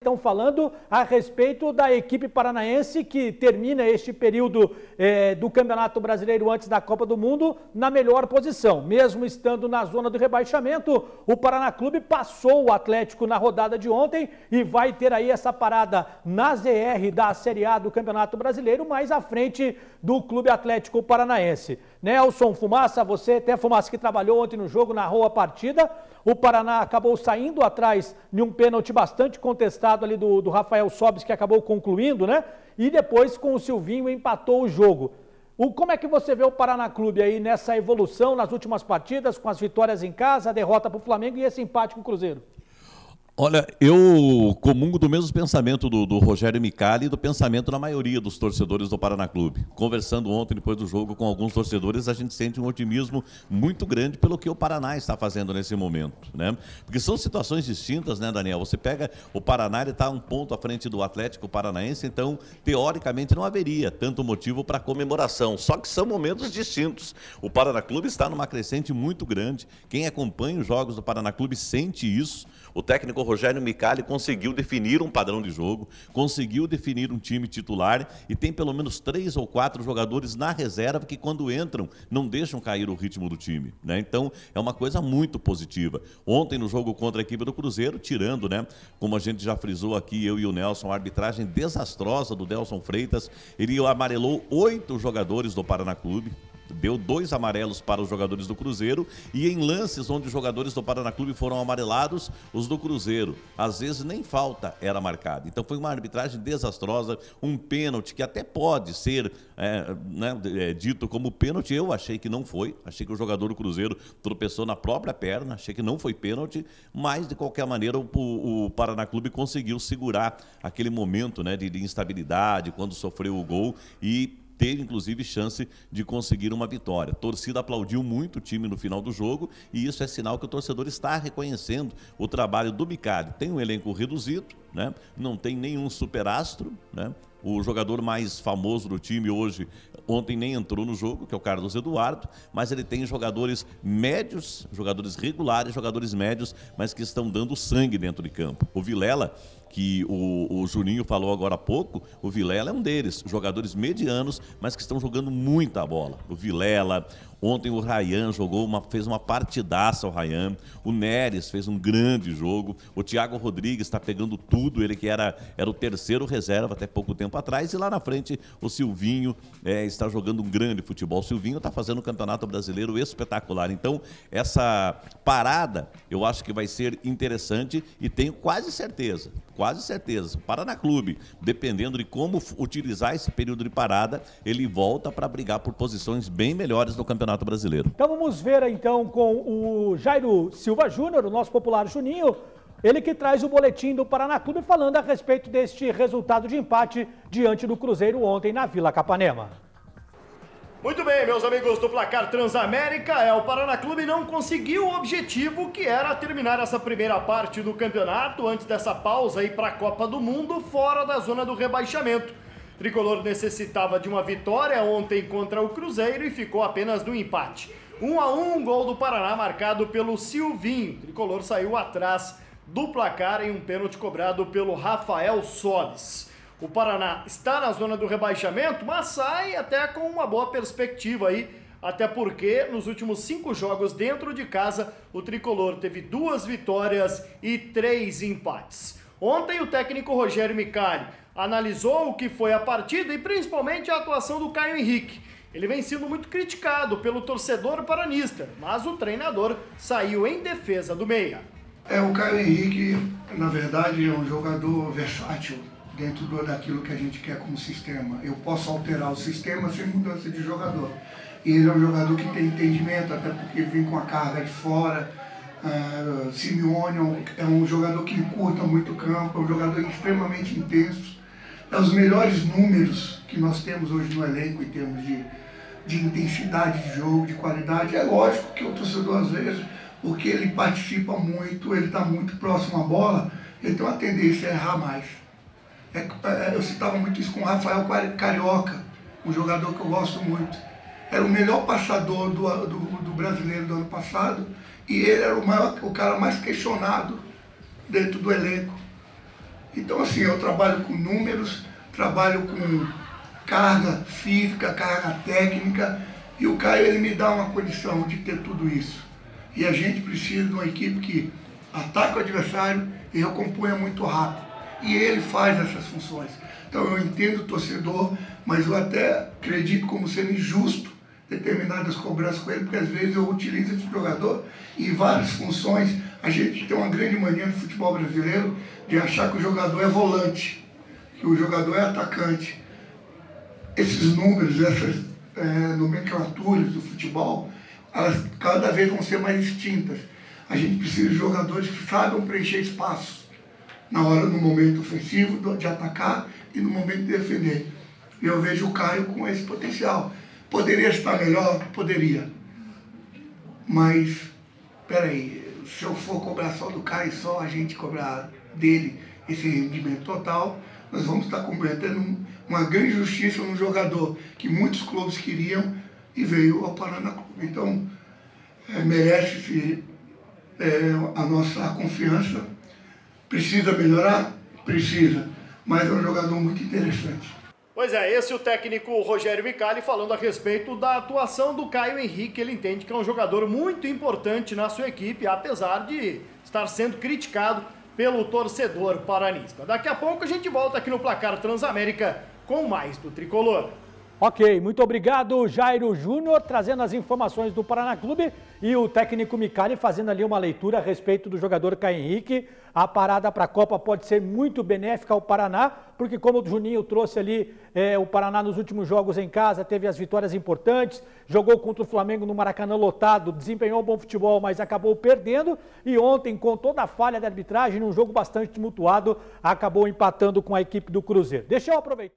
estão falando a respeito da equipe paranaense que termina este período do Campeonato Brasileiro antes da Copa do Mundo na melhor posição. Mesmo estando na zona do rebaixamento, o Paraná Clube passou o Atlético na rodada de ontem e vai ter aí essa parada na ZR da Série A do Campeonato Brasileiro, mais à frente do Clube Atlético Paranaense. Nelson, Fumaça, você até Fumaça que trabalhou ontem no jogo, narrou a partida. O Paraná acabou saindo atrás de um pênalti bastante contestado ali do Rafael Sobis, que acabou concluindo, né? E depois com o Silvinho empatou o jogo. Como é que você vê o Paraná Clube aí nessa evolução nas últimas partidas, com as vitórias em casa, a derrota para o Flamengo e esse empate com o Cruzeiro? Olha, eu comungo do mesmo pensamento do Rogério Micali e do pensamento da maioria dos torcedores do Paraná Clube. Conversando ontem, depois do jogo, com alguns torcedores, a gente sente um otimismo muito grande pelo que o Paraná está fazendo nesse momento, né? Porque são situações distintas, né, Daniel? Você pega o Paraná, ele está um ponto à frente do Atlético Paranaense, então, teoricamente, não haveria tanto motivo para comemoração. Só que são momentos distintos. O Paraná Clube está numa crescente muito grande. Quem acompanha os jogos do Paraná Clube sente isso. O técnico Rogério Micali conseguiu definir um padrão de jogo, conseguiu definir um time titular e tem pelo menos 3 ou 4 jogadores na reserva que quando entram não deixam cair o ritmo do time, né? Então é uma coisa muito positiva. Ontem no jogo contra a equipe do Cruzeiro, tirando, né, como a gente já frisou aqui, eu e o Nelson, a arbitragem desastrosa do Delson Freitas, ele amarelou 8 jogadores do Paraná Clube. Deu 2 amarelos para os jogadores do Cruzeiro e em lances onde os jogadores do Paraná Clube foram amarelados, os do Cruzeiro, às vezes nem falta era marcada. Então foi uma arbitragem desastrosa, um pênalti que até pode ser dito como pênalti. Eu achei que não foi, achei que o jogador do Cruzeiro tropeçou na própria perna, achei que não foi pênalti, mas de qualquer maneira o Paraná Clube conseguiu segurar aquele momento, né, de instabilidade quando sofreu o gol e teve, inclusive, chance de conseguir uma vitória. A torcida aplaudiu muito o time no final do jogo e isso é sinal que o torcedor está reconhecendo o trabalho do Micali. Tem um elenco reduzido, né? Não tem nenhum superastro, né? O jogador mais famoso do time hoje, ontem nem entrou no jogo, que é o Carlos Eduardo, mas ele tem jogadores médios, jogadores regulares, jogadores médios, mas que estão dando sangue dentro de campo. O Vilela, que o Juninho falou agora há pouco, o Vilela é um deles, jogadores medianos, mas que estão jogando muita bola. O Vilela, ontem o Ryan fez uma partidaça, o Ryan, o Neres fez um grande jogo, o Thiago Rodrigues está pegando tudo, ele que era o terceiro reserva até pouco tempo atrás, e lá na frente o Silvinho está jogando um grande futebol. O Silvinho está fazendo um campeonato brasileiro espetacular, então essa parada eu acho que vai ser interessante e tenho quase certeza, o Paraná Clube, dependendo de como utilizar esse período de parada, ele volta para brigar por posições bem melhores no Campeonato Brasileiro. Então vamos ver então com o Jairo Silva Júnior, o nosso popular Juninho, ele que traz o boletim do Paraná Clube falando a respeito deste resultado de empate diante do Cruzeiro ontem na Vila Capanema. Muito bem, meus amigos do Placar Transamérica, o Paraná Clube não conseguiu o objetivo que era terminar essa primeira parte do campeonato antes dessa pausa aí para a Copa do Mundo fora da zona do rebaixamento. O Tricolor necessitava de uma vitória ontem contra o Cruzeiro e ficou apenas no empate. 1-1, gol do Paraná marcado pelo Silvinho. O Tricolor saiu atrás do placar em um pênalti cobrado pelo Rafael Sobis. O Paraná está na zona do rebaixamento, mas sai até com uma boa perspectiva aí, até porque nos últimos 5 jogos dentro de casa, o Tricolor teve 2 vitórias e 3 empates. Ontem o técnico Rogério Micali analisou o que foi a partida e principalmente a atuação do Caio Henrique. Ele vem sendo muito criticado pelo torcedor paranista, mas o treinador saiu em defesa do meia. O Caio Henrique, na verdade, é um jogador versátil dentro daquilo que a gente quer como sistema. Eu posso alterar o sistema sem mudança de jogador. E ele é um jogador que tem entendimento, até porque vem com a carga de fora. Simeone é um jogador que encurta muito o campo, é um jogador extremamente intenso. É os melhores números que nós temos hoje no elenco em termos de intensidade de jogo, de qualidade. É lógico que o torcedor, às vezes, porque ele participa muito, ele está muito próximo à bola, ele tem uma tendência a errar mais. Eu citava muito isso com o Rafael Carioca, um jogador que eu gosto muito. Era o melhor passador do brasileiro do ano passado e ele era o cara mais questionado dentro do elenco. Então, assim, eu trabalho com números, trabalho com carga física, carga técnica, e o Caio, ele me dá uma condição de ter tudo isso. E a gente precisa de uma equipe que ataca o adversário e recomponha muito rápido. E ele faz essas funções. Então eu entendo o torcedor, mas eu até acredito como sendo injusto determinadas cobranças com ele, porque às vezes eu utilizo esse jogador em várias funções. A gente tem uma grande mania no futebol brasileiro de achar que o jogador é volante, que o jogador é atacante. Esses números, essas nomenclaturas do futebol, elas cada vez vão ser mais extintas. A gente precisa de jogadores que saibam preencher espaços no momento ofensivo, de atacar e no momento de defender. E eu vejo o Caio com esse potencial. Poderia estar melhor? Poderia. Mas, peraí, se eu for cobrar só do Caio, só a gente cobrar dele esse rendimento total, nós vamos estar cometendo uma grande injustiça num jogador que muitos clubes queriam e veio ao Paraná Clube. Então, merece-se a nossa confiança. Precisa melhorar? Precisa, mas é um jogador muito interessante. Pois é, esse é o técnico Rogério Micali falando a respeito da atuação do Caio Henrique. Ele entende que é um jogador muito importante na sua equipe, apesar de estar sendo criticado pelo torcedor paranista. Daqui a pouco a gente volta aqui no Placar Transamérica com mais do Tricolor. Ok, muito obrigado, Jairo Júnior, trazendo as informações do Paraná Clube e o técnico Micali fazendo ali uma leitura a respeito do jogador Caio Henrique. A parada para a Copa pode ser muito benéfica ao Paraná, porque como o Juninho trouxe ali, o Paraná nos últimos jogos em casa teve as vitórias importantes, jogou contra o Flamengo no Maracanã lotado, desempenhou bom futebol, mas acabou perdendo, e ontem, com toda a falha da arbitragem, num jogo bastante tumultuado, acabou empatando com a equipe do Cruzeiro. Deixa eu aproveitar.